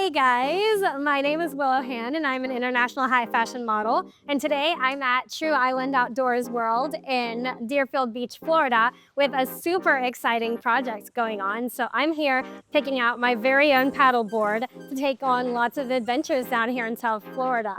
Hey guys, my name is Willow and I'm an international high fashion model. And today I'm at Truisland Outdoors World in Deerfield Beach, Florida with a super exciting project going on. So I'm here picking out my very own paddleboard to take on lots of adventures down here in South Florida.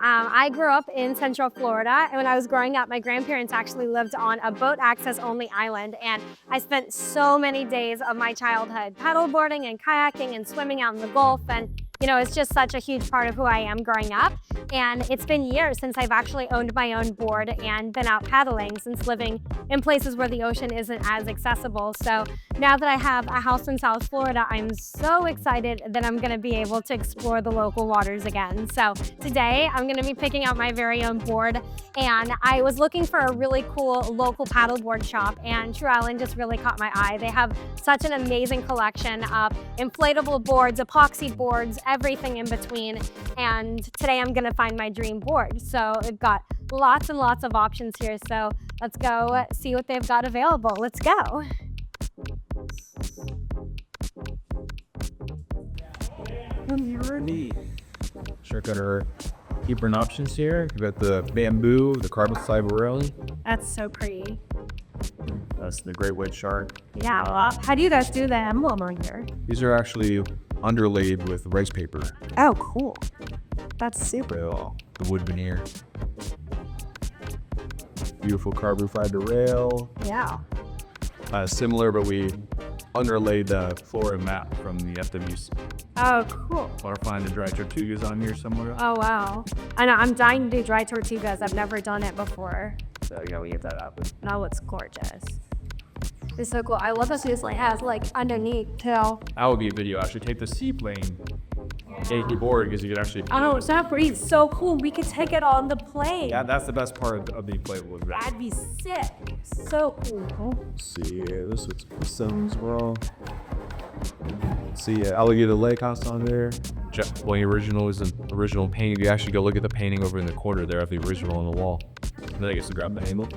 I grew up in Central Florida, and when I was growing up, my grandparents actually lived on a boat access only island, and I spent so many days of my childhood paddleboarding and kayaking and swimming out in the Gulf. And you know, it's just such a huge part of who I am growing up. And it's been years since I've actually owned my own board and been out paddling, since living in places where the ocean isn't as accessible. So now that I have a house in South Florida, I'm so excited that I'm gonna be able to explore the local waters again. So today I'm gonna be picking out my very own board, and I was looking for a really cool local paddleboard shop, and Truisland just really caught my eye. They have such an amazing collection of inflatable boards, epoxy boards, everything in between. And today I'm gonna find my dream board. So they've got lots and lots of options here. So let's go see what they've got available. Let's go. Neat. Check out our apron options here. We've got the bamboo, the carbon fiber railing. That's so pretty. That's the great white shark. Yeah, well, how do you guys do the emblem on here? These are actually underlaid with rice paper. Oh, cool. That's super So, cool. the wood veneer. Beautiful carbon fiber rail. Yeah. Similar, but we underlaid the floor and mat from the FWC. Oh, cool. Or find the dry tortugas on here somewhere. Oh, wow. I know, I'm dying to do dry tortugas. I've never done it before. So yeah, we get that happen. That looks gorgeous. It's so cool. I love that she just has underneath too. That would be a video. Actually, take the seaplane, take board because you can actually. Oh, it's not pretty. It's so cool. We could take it on the plane. Yeah, that's the best part of the inflatable. That'd be sick. So cool. Let's see, this looks awesome as well. See, alligator lake house on there. Well, the original is the original painting. You actually go look at the painting over in the corner there of the original on the wall. And then I guess to grab the handle.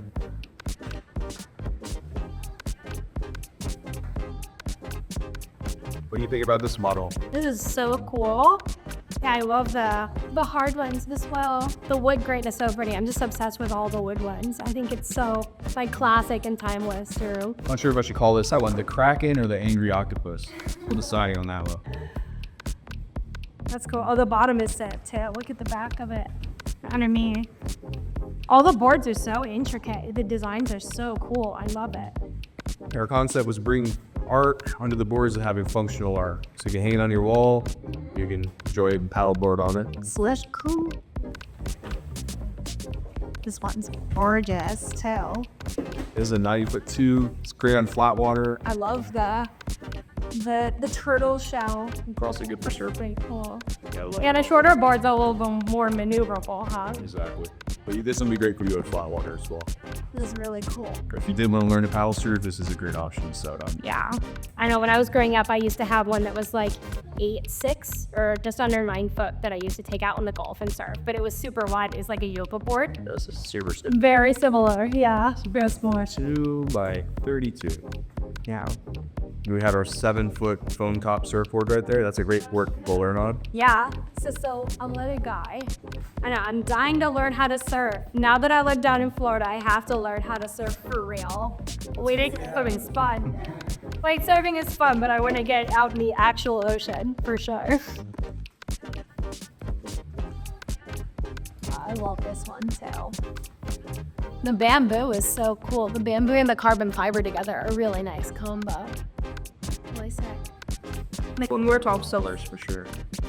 What do you think about this model? This is so cool. Yeah, I love the hard ones as well. The wood grain is so pretty. I'm just obsessed with all the wood ones. I think it's so classic and timeless too. I'm not sure if I should call that one the Kraken or the Angry Octopus. We're deciding on that one. That's cool. Oh, the bottom is set too. Look at the back of it under me. All the boards are so intricate. The designs are so cool. I love it. Our concept was bring art onto the boards and having functional art. So you can hang it on your wall, you can enjoy a paddleboard on it. Slash cool. This one's gorgeous too. This is a 90'2". It's great on flat water. I love the turtle shell. It's also good for surfing. Pretty cool. Yeah, And a shorter board's a little bit more maneuverable, huh? exactly. But this will be great for you at flat water as well. This is really cool. If you did want to learn to paddle surf, this is a great option to start on. Yeah. I know when I was growing up, I used to have one that was like 8'6" or just under 9 foot that I used to take out in the Gulf and surf. But it was super wide. It was like a yoga board. This is super Very similar. Yeah. Very similar. 2 by 32. Yeah. We had our 7-foot foam top surfboard right there. That's a great work to learn on. Yeah, so a little guy. I know, I'm dying to learn how to surf. Now that I live down in Florida, I have to learn how to surf for real. Swimming's fun. Like, surfing is fun, but I want to get out in the actual ocean, for sure. I love this one, too. The bamboo is so cool. The bamboo and the carbon fiber together are a really nice combo. Really sick. When we're top sellers for sure.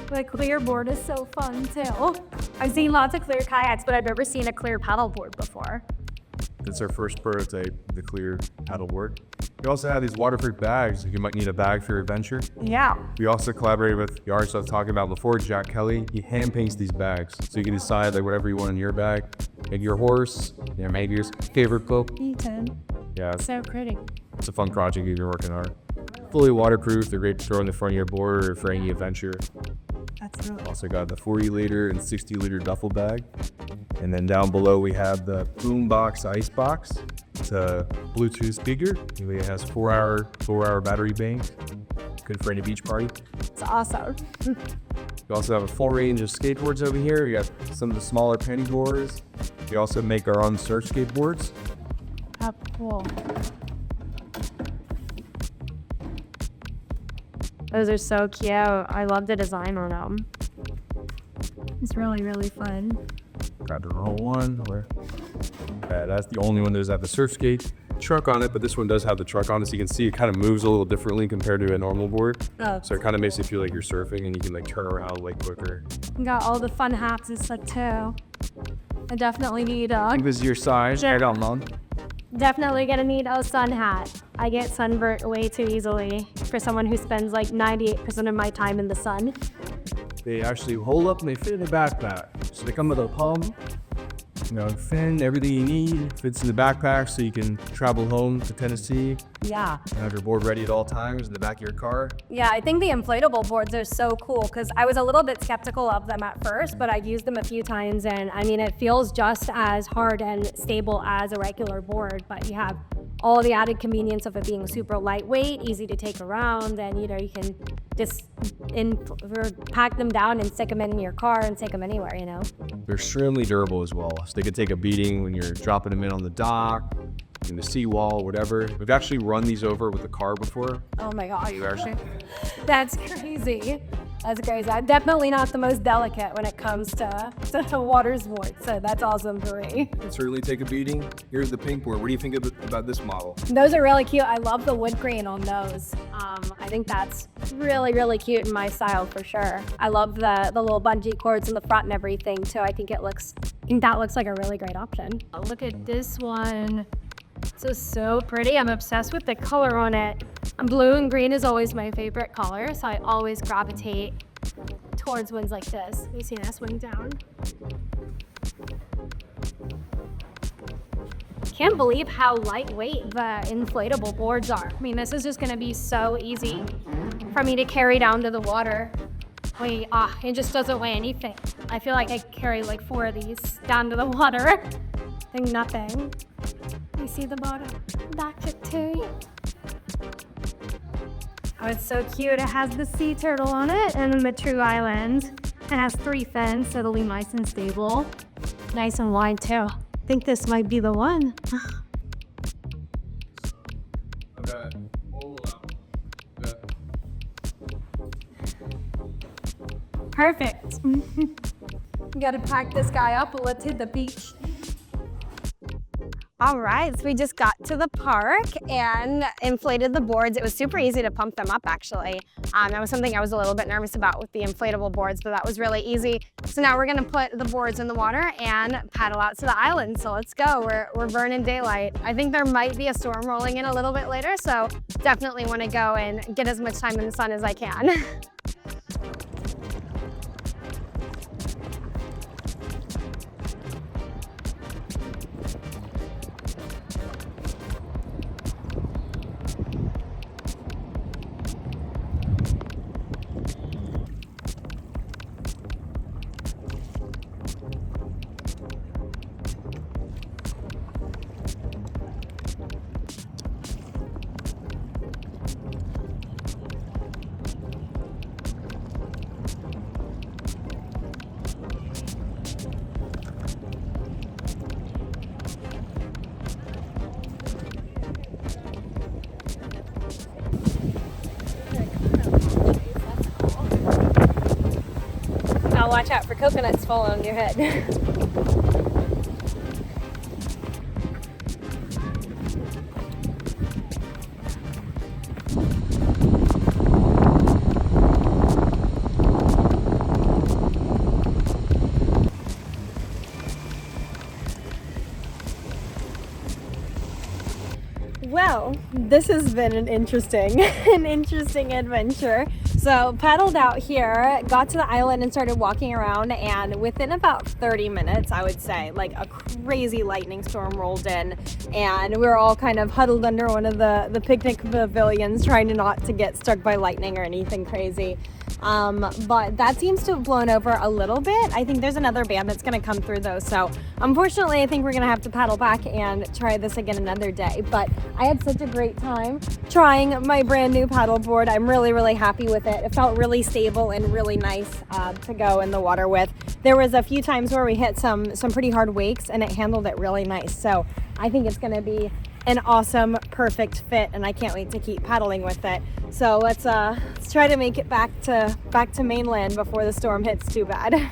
The clear board is so fun too. I've seen lots of clear kayaks, but I've never seen a clear paddleboard before. It's our first prototype, the clear paddleboard. We also have these waterproof bags. You might need a bag for your adventure. Yeah. We also collaborated with the artist I was talking about before, Jack Kelly. He hand paints these bags, so you can decide like whatever you want in your bag. Maybe your horse, maybe your favorite book. Ethan. Yeah, it's So pretty. a fun project you've been working on. Fully waterproof. They're great to throw in the front of your board or for any adventure. That's really Also got the 40-liter and 60-liter duffel bag. And then down below we have the Boombox Ice Box. It's a Bluetooth speaker. It has 4-hour battery bank. Good for any beach party. It's awesome. We also have a full range of skateboards over here. We got some of the smaller penny boards. We also make our own surf skateboards. Oh, cool. Those are so cute. I love the design on them. It's really, really fun. Got the wrong one. That's the only one that does have the surf skate truck on it, but this one does have the truck on it, so you can see it kind of moves a little differently compared to a normal board. Oh. So it kind of makes you feel like you're surfing, and you can like turn around like quicker. Got all the fun hats and stuff too. I definitely need I think this is your size. I don't know. Definitely gonna need a sun hat. I get sunburnt way too easily for someone who spends like 98% of my time in the sun. They actually hold up and they fit in the backpack. So they come with a pump, fin, everything you need fits in the backpack, so you can travel home to Tennessee Yeah. and have your board ready at all times in the back of your car. Yeah, I think the inflatable boards are so cool because I was a little bit skeptical of them at first, but I've used them a few times and I mean, it feels just as hard and stable as a regular board, but you have all the added convenience of it being super lightweight, easy to take around, and you can just pack them down and stick them in your car and take them anywhere, They're extremely durable as well, so they could take a beating when you're dropping them in on the dock, in the seawall, whatever. We've actually run these over with a car before. Oh my God. You actually? That's crazy. That's crazy. I'm definitely not the most delicate when it comes to water sports, so that's awesome for me. Can certainly take a beating. Here's the pink board. What do you think about this model? Those are really cute. I love the wood grain on those. I think that's really, really cute in my style for sure. I love the little bungee cords in the front and everything too. I think that looks like a really great option. Look at this one. This is so pretty. I'm obsessed with the color on it. Blue and green is always my favorite color, so I always gravitate towards ones like this. You see that swing down? Can't believe how lightweight the inflatable boards are. I mean, this is just gonna be so easy for me to carry down to the water. It just doesn't weigh anything. I feel like I carry like 4 of these down to the water. I think nothing. You see the bottom? Back it too. Oh, it's so cute. It has the sea turtle on it and the true island. It has 3 fins, so it'll be nice and stable. Nice and wide too. I think this might be the one. Okay. Perfect. Gotta pack this guy up and let's hit the beach. All right, so we just got to the park and inflated the boards. It was super easy to pump them up, actually. That was something I was a little bit nervous about with the inflatable boards, but that was really easy. So now we're gonna put the boards in the water and paddle out to the island. So let's go, we're burning daylight. I think there might be a storm rolling in a little bit later, so definitely wanna go and get as much time in the sun as I can. Now watch out for coconuts falling on your head. Well, this has been an interesting adventure. So paddled out here, got to the island and started walking around, and within about 30 minutes, I would say, like a crazy lightning storm rolled in, and we were all kind of huddled under one of the picnic pavilions trying not to get struck by lightning or anything crazy. But that seems to have blown over a little bit. I think there's another band that's going to come through though. So unfortunately, I think we're going to have to paddle back and try this again another day. But I had such a great time trying my brand new paddleboard. I'm really, really happy with it. It felt really stable and really nice to go in the water with. There was a few times where we hit some pretty hard wakes and it handled it really nice. So I think it's going to be an awesome, perfect fit, and I can't wait to keep paddling with it. So let's try to make it back to mainland before the storm hits too bad.